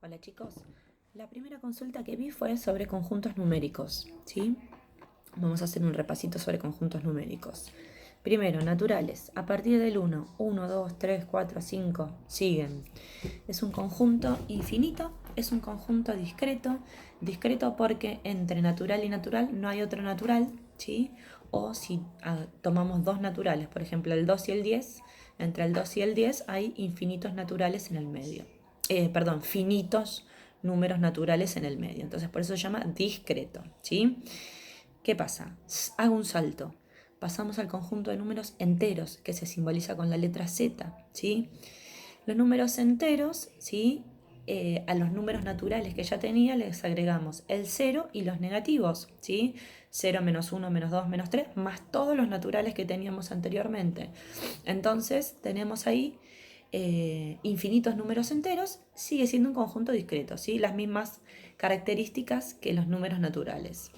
Hola chicos, la primera consulta que vi fue sobre conjuntos numéricos, ¿sí? Vamos a hacer un repasito sobre conjuntos numéricos. Primero, naturales, a partir del 1, 2, 3, 4, 5, siguen. Es un conjunto infinito, es un conjunto discreto, discreto porque entre natural y natural no hay otro natural, ¿sí? O si tomamos dos naturales, por ejemplo el 2 y el 10, entre el 2 y el 10 hay infinitos naturales en el medio. Finitos números naturales en el medio. Entonces por eso se llama discreto, ¿sí? ¿Qué pasa? Hago un salto. Pasamos al conjunto de números enteros, que se simboliza con la letra Z, ¿sí? Los números enteros, ¿sí? A los números naturales que ya tenía les agregamos el 0 y los negativos, ¿sí? 0, menos 1, menos 2, menos 3, más todos los naturales que teníamos anteriormente. Entonces tenemos ahí infinitos números enteros, sigue siendo un conjunto discreto, ¿sí? Las mismas características que los números naturales.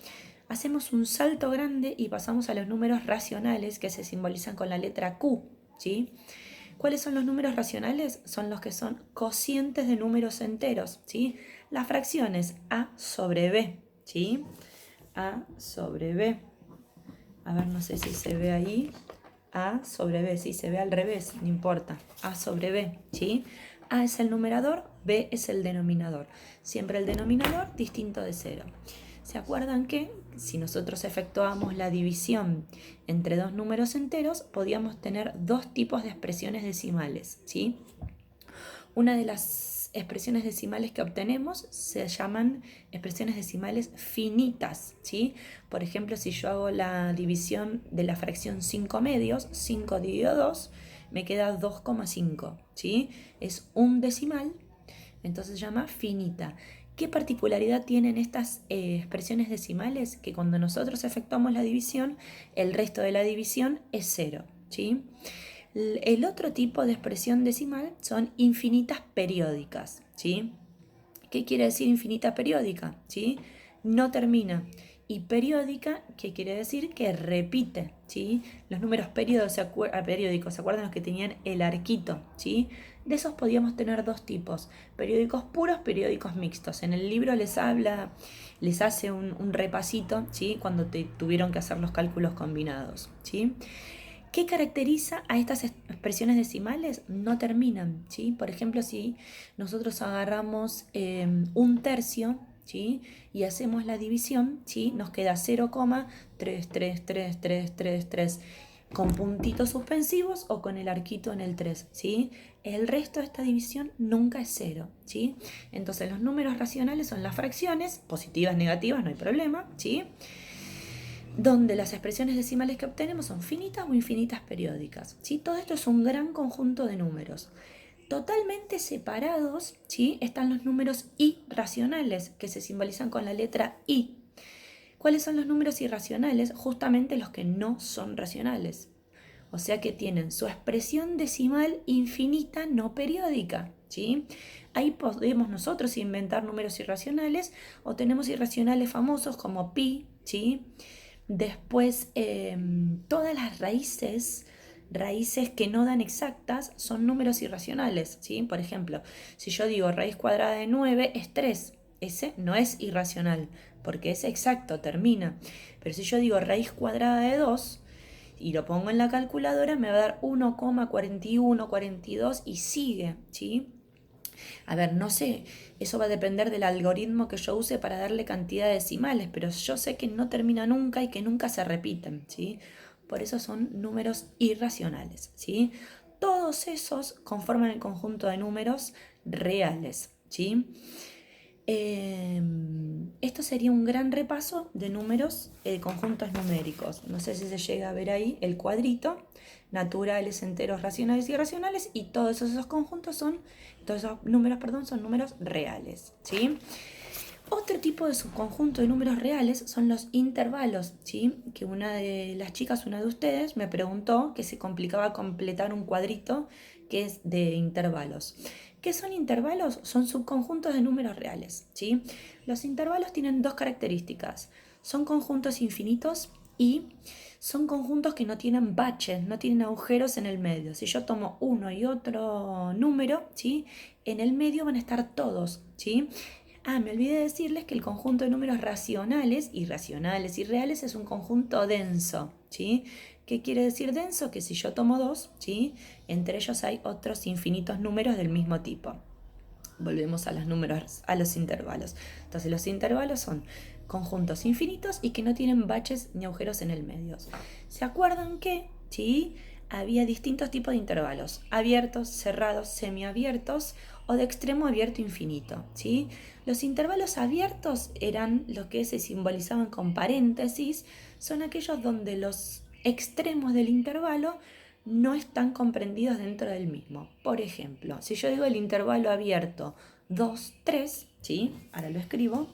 Hacemos un salto grande y pasamos a los números racionales que se simbolizan con la letra Q, ¿sí? ¿Cuáles son los números racionales? Son los que son cocientes de números enteros, ¿sí? Las fracciones A sobre B, ¿sí? A sobre B. A ver, no sé si se ve ahí. A sobre B, sí, se ve al revés, no importa. A sobre B, ¿sí? A es el numerador, B es el denominador. Siempre el denominador distinto de 0. ¿Se acuerdan que si nosotros efectuábamos la división entre dos números enteros, podíamos tener dos tipos de expresiones decimales, ¿sí? Una de las expresiones decimales que obtenemos se llaman expresiones decimales finitas, ¿sí? Por ejemplo, si yo hago la división de la fracción 5 medios, 5 dividido 2, me queda 2,5, ¿sí? Es un decimal, entonces se llama finita. ¿Qué particularidad tienen estas expresiones decimales? Que cuando nosotros efectuamos la división, el resto de la división es 0, ¿sí? El otro tipo de expresión decimal son infinitas periódicas, ¿sí? ¿Qué quiere decir infinita periódica? ¿Sí? No termina. Y periódica, ¿qué quiere decir? Que repite, ¿sí? Los números periódicos, ¿se acuerdan los que tenían el arquito? ¿Sí? De esos podíamos tener dos tipos, periódicos puros, periódicos mixtos. En el libro les hace un repasito, ¿sí? Cuando tuvieron que hacer los cálculos combinados, ¿sí? ¿Qué caracteriza a estas expresiones decimales? No terminan, ¿sí? Por ejemplo, si nosotros agarramos un tercio, ¿sí? Y hacemos la división, ¿sí? Nos queda 0,3333333 con puntitos suspensivos o con el arquito en el 3, ¿sí? El resto de esta división nunca es 0, ¿sí? Entonces los números racionales son las fracciones, positivas, negativas, no hay problema, ¿sí? Donde las expresiones decimales que obtenemos son finitas o infinitas periódicas, ¿sí? Todo esto es un gran conjunto de números. Totalmente separados, ¿sí? Están los números irracionales, que se simbolizan con la letra I. ¿Cuáles son los números irracionales? Justamente los que no son racionales. O sea que tienen su expresión decimal infinita no periódica, ¿sí? Ahí podemos nosotros inventar números irracionales o tenemos irracionales famosos como pi, ¿sí? Después, todas las raíces que no dan exactas, son números irracionales, ¿sí? Por ejemplo, si yo digo raíz cuadrada de 9 es 3, ese no es irracional, porque es exacto, termina. Pero si yo digo raíz cuadrada de 2 y lo pongo en la calculadora, me va a dar 1,4142 y sigue, ¿sí? A ver, no sé, eso va a depender del algoritmo que yo use para darle cantidad de decimales, pero yo sé que no termina nunca y que nunca se repiten, ¿sí? Por eso son números irracionales, ¿sí? Todos esos conforman el conjunto de números reales, ¿sí? Esto sería un gran repaso de números, conjuntos numéricos. No sé si se llega a ver ahí el cuadrito, naturales, enteros, racionales y irracionales, y todos esos conjuntos todos esos números, perdón, son números reales, ¿sí? Otro tipo de subconjunto de números reales son los intervalos, ¿sí? Que una de las chicas, una de ustedes, me preguntó que se complicaba completar un cuadrito que es de intervalos. ¿Qué son intervalos? Son subconjuntos de números reales, ¿sí? Los intervalos tienen dos características. Son conjuntos infinitos y son conjuntos que no tienen baches, no tienen agujeros en el medio. Si yo tomo uno y otro número, ¿sí? En el medio van a estar todos, ¿sí? Me olvidé de decirles que el conjunto de números racionales, irracionales y reales es un conjunto denso, ¿sí? ¿Qué quiere decir denso? Que si yo tomo dos, ¿sí? Entre ellos hay otros infinitos números del mismo tipo. Volvemos a los números, a los intervalos. Entonces los intervalos son conjuntos infinitos y que no tienen baches ni agujeros en el medio. ¿Se acuerdan que, sí, había distintos tipos de intervalos? Abiertos, cerrados, semiabiertos o de extremo abierto infinito, ¿sí? Los intervalos abiertos eran los que se simbolizaban con paréntesis, son aquellos donde los extremos del intervalo no están comprendidos dentro del mismo. Por ejemplo, si yo digo el intervalo abierto 2, 3, ¿sí? Ahora lo escribo.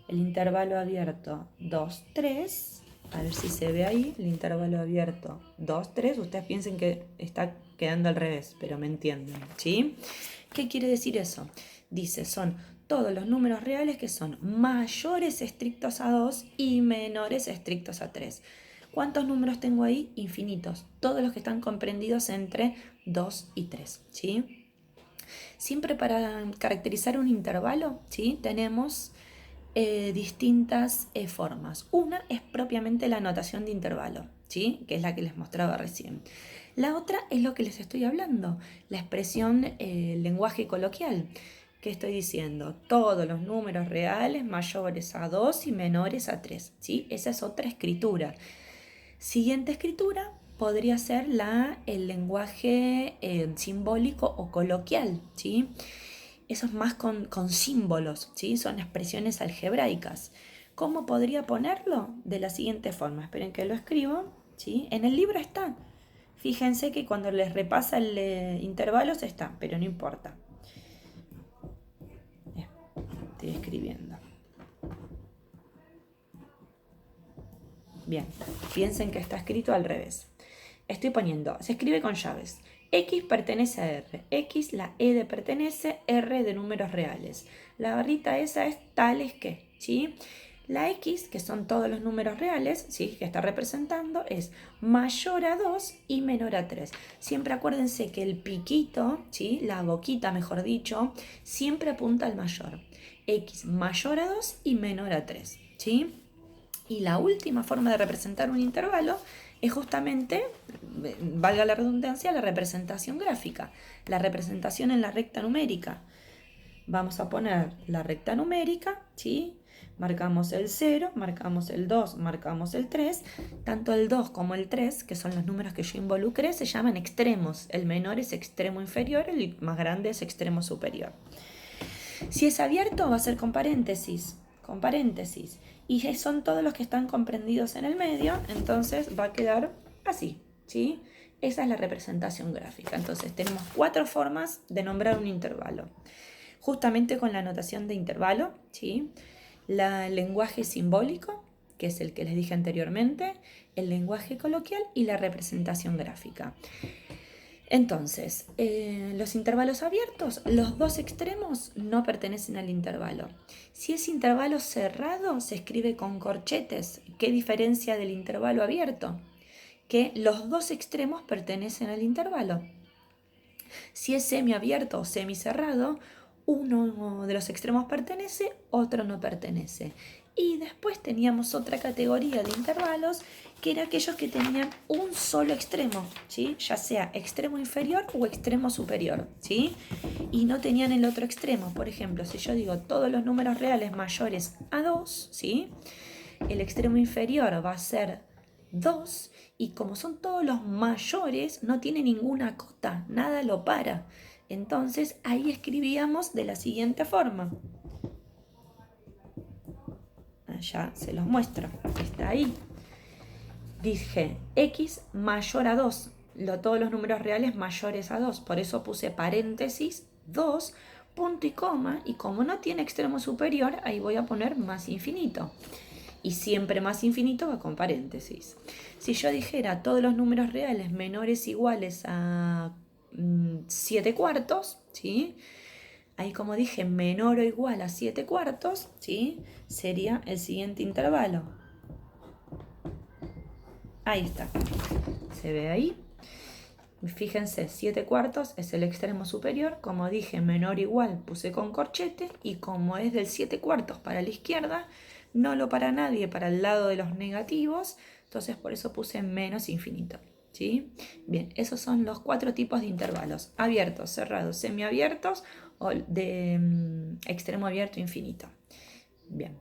El intervalo abierto 2, 3, a ver si se ve ahí, el intervalo abierto 2, 3, ustedes piensen que está quedando al revés, pero me entienden, ¿sí? ¿Qué quiere decir eso? Dice, son todos los números reales que son mayores estrictos a 2 y menores estrictos a 3. ¿Cuántos números tengo ahí? Infinitos. Todos los que están comprendidos entre 2 y 3, ¿sí? Siempre para caracterizar un intervalo, ¿sí? Tenemos distintas formas. Una es propiamente la notación de intervalo, ¿sí? Que es la que les mostraba recién. La otra es lo que les estoy hablando, la expresión lenguaje coloquial. ¿Qué estoy diciendo? Todos los números reales mayores a 2 y menores a 3, ¿sí? Esa es otra escritura. Siguiente escritura podría ser el lenguaje simbólico o coloquial, ¿sí? Eso es más con símbolos, ¿sí? Son expresiones algebraicas. ¿Cómo podría ponerlo? De la siguiente forma. Esperen que lo escribo, ¿sí? En el libro está. Fíjense que cuando les repasa el intervalos está, pero no importa. Estoy escribiendo. Bien, piensen que está escrito al revés. Estoy poniendo, se escribe con llaves. X pertenece a R. X, la E de pertenece, R de números reales. La barrita esa es tales que, ¿sí? La X, que son todos los números reales, ¿sí? Que está representando, es mayor a 2 y menor a 3. Siempre acuérdense que el piquito, ¿sí? La boquita, mejor dicho, siempre apunta al mayor. X mayor a 2 y menor a 3, ¿sí? Y la última forma de representar un intervalo es justamente, valga la redundancia, la representación gráfica, la representación en la recta numérica. Vamos a poner la recta numérica, ¿sí? Marcamos el 0, marcamos el 2, marcamos el 3. Tanto el 2 como el 3, que son los números que yo involucré, se llaman extremos. El menor es extremo inferior, el más grande es extremo superior. Si es abierto, va a ser con paréntesis. Con paréntesis. Y son todos los que están comprendidos en el medio, entonces va a quedar así, ¿sí? Esa es la representación gráfica. Entonces tenemos 4 formas de nombrar un intervalo. Justamente con la notación de intervalo, ¿sí? El lenguaje simbólico, que es el que les dije anteriormente, el lenguaje coloquial y la representación gráfica. Entonces, los intervalos abiertos, los dos extremos no pertenecen al intervalo. Si es intervalo cerrado, se escribe con corchetes. ¿Qué diferencia del intervalo abierto? Que los dos extremos pertenecen al intervalo. Si es semiabierto o semicerrado, uno de los extremos pertenece, otro no pertenece. Y después teníamos otra categoría de intervalos que eran aquellos que tenían un solo extremo, ¿sí? Ya sea extremo inferior o extremo superior, ¿sí? Y no tenían el otro extremo. Por ejemplo, si yo digo todos los números reales mayores a 2, ¿sí? El extremo inferior va a ser 2 y como son todos los mayores, no tiene ninguna cota, nada lo para. Entonces ahí escribíamos de la siguiente forma. Ya se los muestro, está ahí. Dije x mayor a 2, todos los números reales mayores a 2, por eso puse paréntesis 2, punto y coma, y como no tiene extremo superior, ahí voy a poner más infinito. Y siempre más infinito va con paréntesis. Si yo dijera todos los números reales menores o iguales a 7 cuartos, ¿sí? Ahí como dije, menor o igual a 7 cuartos, ¿sí? Sería el siguiente intervalo. Ahí está. Se ve ahí. Fíjense, 7/4 es el extremo superior. Como dije, menor o igual puse con corchete. Y como es del 7/4 para la izquierda, no lo para nadie para el lado de los negativos. Entonces por eso puse menos infinito. ¿Sí? Bien, esos son los 4 tipos de intervalos: abiertos, cerrados, semiabiertos o de extremo abierto infinito. Bien.